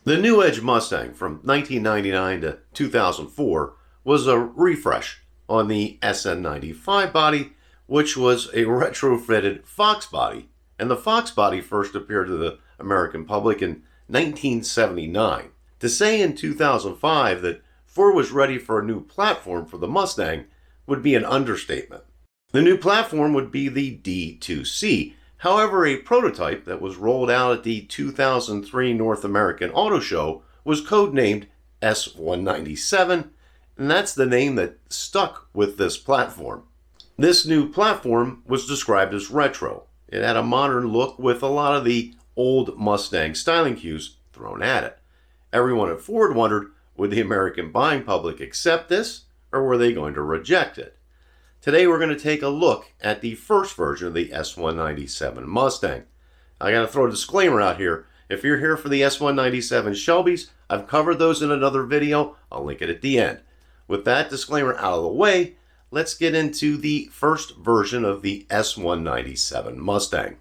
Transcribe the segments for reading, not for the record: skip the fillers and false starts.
The New Edge Mustang from 1999 to 2004 was a refresh on the SN95 body, which was a retrofitted Foxbody, and the Foxbody first appeared to the American public in 1979. To say in 2005 that Ford was ready for a new platform for the Mustang would be an understatement. The new platform would be the D2C. However, a prototype that was rolled out at the 2003 North American Auto Show was codenamed S-197, and that's the name that stuck with this platform. This new platform was described as retro. It had a modern look with a lot of the old Mustang styling cues thrown at it. Everyone at Ford wondered, would the American buying public accept this, or were they going to reject it? Today we're going to take a look at the first version of the S197 Mustang. I got to throw a disclaimer out here. If you're here for the S197 Shelbys, I've covered those in another video. I'll link it at the end. With that disclaimer out of the way, let's get into the first version of the S197 Mustang.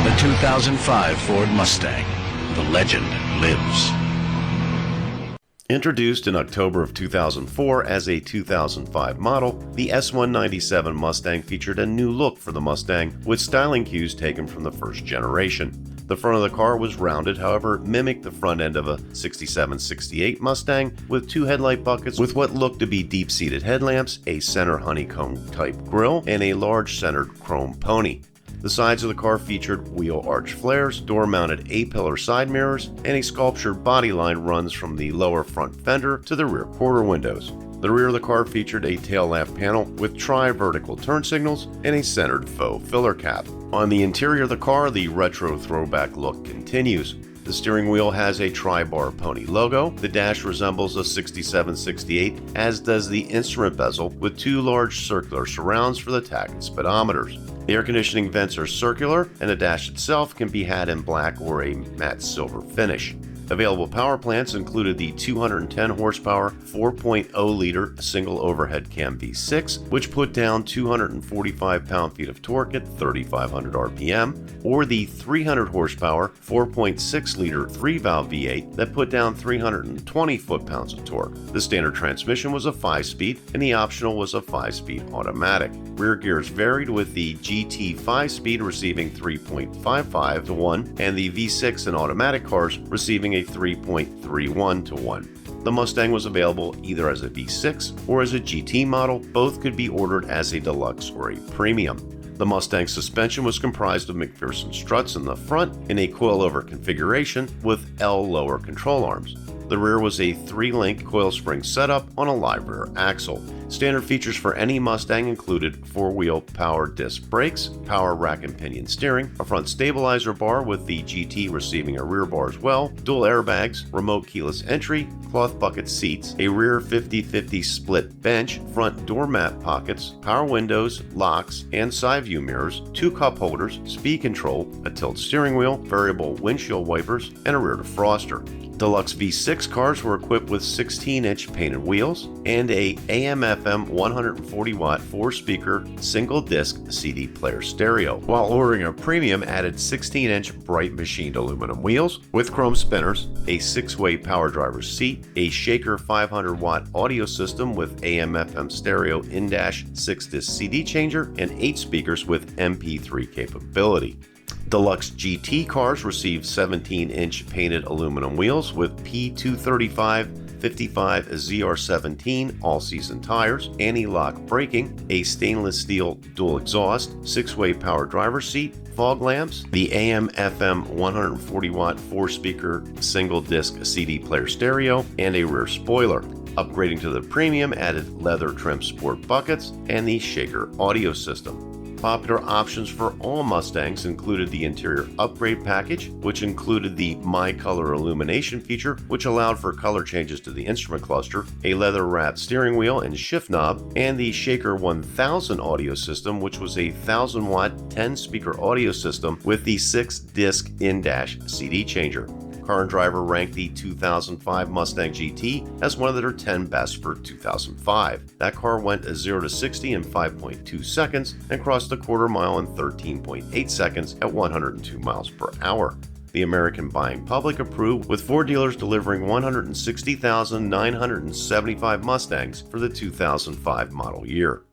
The 2005 Ford Mustang. The legend lives. Introduced in October of 2004 as a 2005 model, the S197 Mustang featured a new look for the Mustang with styling cues taken from the first generation. The front of the car was rounded, however, mimicked the front end of a 67-68 Mustang with two headlight buckets with what looked to be deep-seated headlamps, a center honeycomb-type grille, and a large centered chrome pony. The sides of the car featured wheel arch flares, door-mounted A-pillar side mirrors, and a sculptured body line runs from the lower front fender to the rear quarter windows. The rear of the car featured a tail lamp panel with tri-vertical turn signals and a centered faux filler cap. On the interior of the car, the retro throwback look continues. The steering wheel has a tri-bar pony logo. The dash resembles a 67-68, as does the instrument bezel with two large circular surrounds for the tach and speedometers. The air conditioning vents are circular, and the dash itself can be had in black or a matte silver finish. Available power plants included the 210 horsepower 4.0-liter single overhead cam V6, which put down 245 pound-feet of torque at 3,500 RPM, or the 300 horsepower 4.6-liter 3-valve V8 that put down 320 foot-pounds of torque. The standard transmission was a 5-speed, and the optional was a 5-speed automatic. Rear gears varied, with the GT 5-speed receiving 3.55 to 1, and the V6 and automatic cars receiving a 3.31 to 1. The Mustang was available either as a V6 or as a GT model. Both could be ordered as a deluxe or a premium. The Mustang suspension was comprised of McPherson struts in the front in a coilover configuration with L lower control arms. The rear was a 3-link coil spring setup on a live rear axle. Standard features for any Mustang included 4-wheel power disc brakes, power rack and pinion steering, a front stabilizer bar with the GT receiving a rear bar as well, dual airbags, remote keyless entry, cloth bucket seats, a rear 50-50 split bench, front door mat pockets, power windows, locks, and side view mirrors, 2 cup holders, speed control, a tilt steering wheel, variable windshield wipers, and a rear defroster. Deluxe V6 cars were equipped with 16-inch painted wheels and a AM/FM 140-watt 4-speaker single-disc CD player stereo, while ordering a premium added 16-inch bright machined aluminum wheels with chrome spinners, a 6-way power driver's seat, a Shaker 500-watt audio system with AM/FM stereo in-dash 6-disc CD changer, and 8 speakers with MP3 capability. Deluxe GT cars received 17-inch painted aluminum wheels with P235 55 ZR17 all-season tires, anti-lock braking, a stainless steel dual exhaust, 6-way power driver's seat, fog lamps, the AM/FM 140-watt 4-speaker single-disc CD player stereo, and a rear spoiler. Upgrading to the premium added leather-trimmed sport buckets and the Shaker audio system. Popular options for all Mustangs included the interior upgrade package, which included the My Color illumination feature, which allowed for color changes to the instrument cluster, a leather-wrapped steering wheel and shift knob, and the Shaker 1000 audio system, which was a 1000-watt 10-speaker audio system with the 6-disc in-dash CD changer. Car and Driver ranked the 2005 Mustang GT as one of their 10 best for 2005. That car went 0 to 60 in 5.2 seconds and crossed the quarter mile in 13.8 seconds at 102 miles per hour. The American buying public approved, with Ford dealers delivering 160,975 Mustangs for the 2005 model year.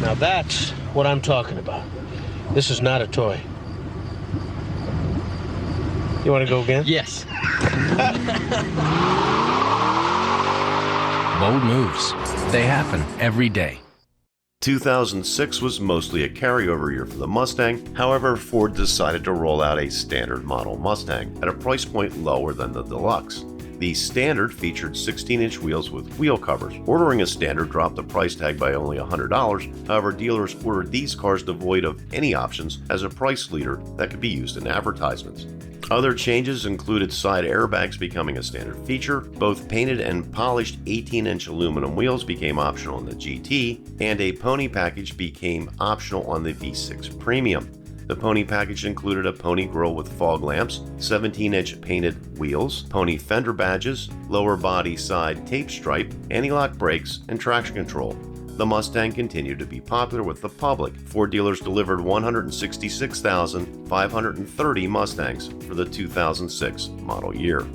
Now that's what I'm talking about. This is not a toy. You want to go again? Yes. Bold moves. They happen every day. 2006 was mostly a carryover year for the Mustang. However, Ford decided to roll out a standard model Mustang at a price point lower than the Deluxe. The Standard featured 16-inch wheels with wheel covers. Ordering a Standard dropped the price tag by only $100. However, dealers ordered these cars devoid of any options as a price leader that could be used in advertisements. Other changes included side airbags becoming a standard feature, both painted and polished 18-inch aluminum wheels became optional in the GT, and a pony package became optional on the V6 Premium. The pony package included a pony grille with fog lamps, 17-inch painted wheels, pony fender badges, lower body side tape stripe, anti-lock brakes, and traction control. The Mustang continued to be popular with the public. Ford dealers delivered 166,530 Mustangs for the 2006 model year.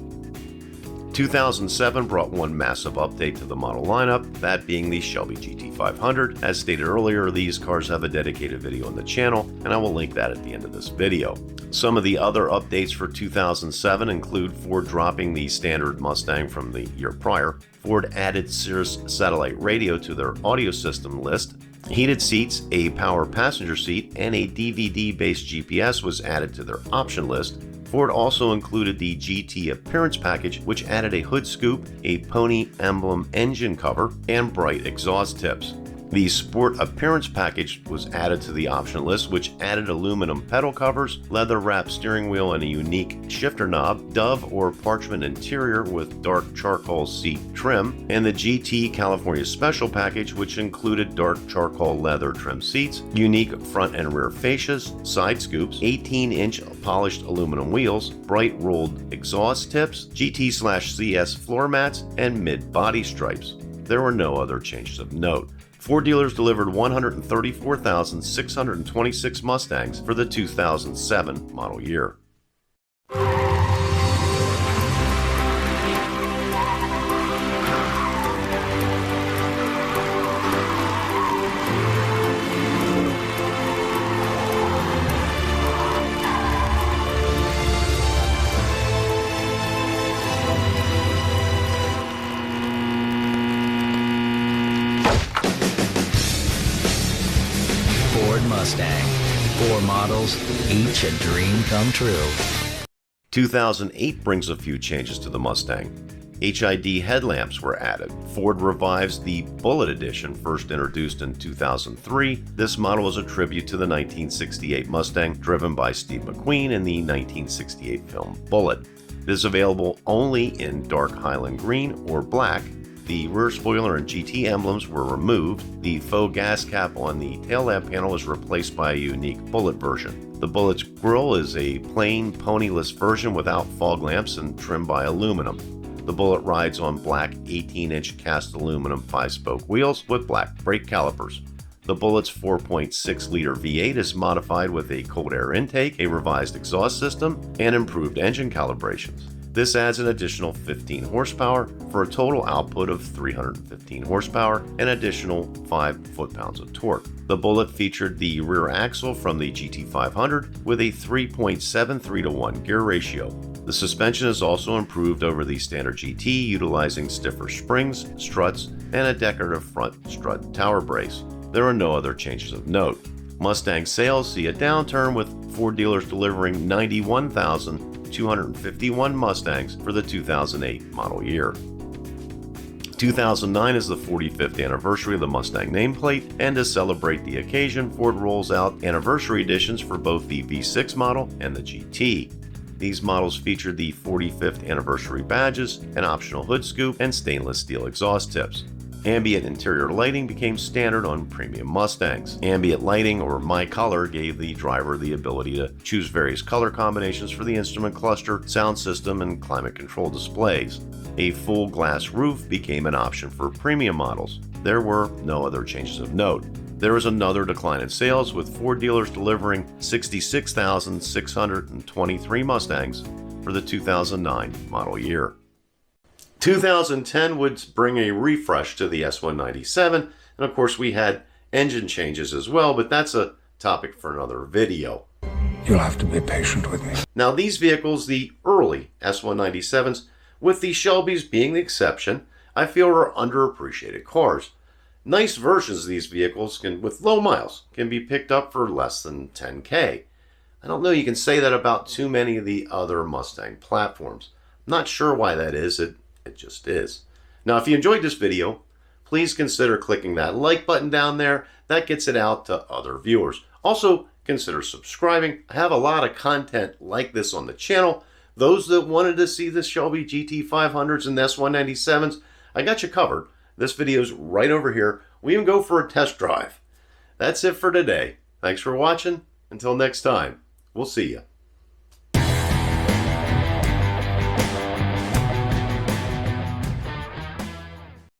2007 brought one massive update to the model lineup, that being the Shelby GT500. As stated earlier, these cars have a dedicated video on the channel, and I will link that at the end of this video. Some of the other updates for 2007 include Ford dropping the standard Mustang from the year prior. Ford added Sirius satellite radio to their audio system list. Heated seats, a power passenger seat, and a DVD-based GPS was added to their option list. Ford also included the GT Appearance Package, which added a hood scoop, a pony emblem engine cover, and bright exhaust tips. The Sport Appearance Package was added to the option list, which added aluminum pedal covers, leather-wrapped steering wheel, and a unique shifter knob, dove or parchment interior with dark charcoal seat trim, and the GT California Special Package, which included dark charcoal leather trim seats, unique front and rear fascias, side scoops, 18-inch polished aluminum wheels, bright rolled exhaust tips, GT/CS floor mats, and mid-body stripes. There were no other changes of note. Ford dealers delivered 134,626 Mustangs for the 2007 model year. Mustang. 4 models, each a dream come true. 2008 brings a few changes to the Mustang. HID headlamps were added. Ford revives the Bullet Edition, first introduced in 2003. This model is a tribute to the 1968 Mustang driven by Steve McQueen in the 1968 film Bullet. It is available only in dark Highland green or black. The rear spoiler and GT emblems were removed. The faux gas cap on the tail lamp panel was replaced by a unique Bullet version. The Bullet's grille is a plain ponyless version without fog lamps and trimmed by aluminum. The Bullet rides on black 18-inch cast aluminum 5-spoke wheels with black brake calipers. The Bullet's 4.6-liter V8 is modified with a cold air intake, a revised exhaust system, and improved engine calibrations. This adds an additional 15 horsepower for a total output of 315 horsepower and additional 5 foot-pounds of torque. The Bullet featured the rear axle from the GT500 with a 3.73:1 gear ratio. The suspension is also improved over the standard GT, utilizing stiffer springs, struts, and a decorative front strut tower brace. There are no other changes of note. Mustang sales see a downturn, with Ford dealers delivering 91,251 Mustangs for the 2008 model year. 2009 is the 45th anniversary of the Mustang nameplate, and to celebrate the occasion, Ford rolls out anniversary editions for both the V6 model and the GT. These models featured the 45th anniversary badges, an optional hood scoop, and stainless steel exhaust tips. Ambient interior lighting became standard on premium Mustangs. Ambient lighting, or My Color, gave the driver the ability to choose various color combinations for the instrument cluster, sound system, and climate control displays. A full glass roof became an option for premium models. There were no other changes of note. There was another decline in sales, with Ford dealers delivering 66,623 Mustangs for the 2009 model year. 2010 would bring a refresh to the S197, and of course we had engine changes as well, but that's a topic for another video. You'll have to be patient with me. Now these vehicles, the early S197s, with the Shelbys being the exception, I feel are underappreciated cars. Nice versions of these vehicles with low miles can be picked up for less than $10K. I don't know you can say that about too many of the other Mustang platforms. I'm not sure why that is. It just is. Now, if you enjoyed this video, please consider clicking that like button down there. That gets it out to other viewers. Also, consider subscribing. I have a lot of content like this on the channel. Those that wanted to see the Shelby GT500s and S197s, I got you covered. This video's right over here. We even go for a test drive. That's it for today. Thanks for watching. Until next time, we'll see you.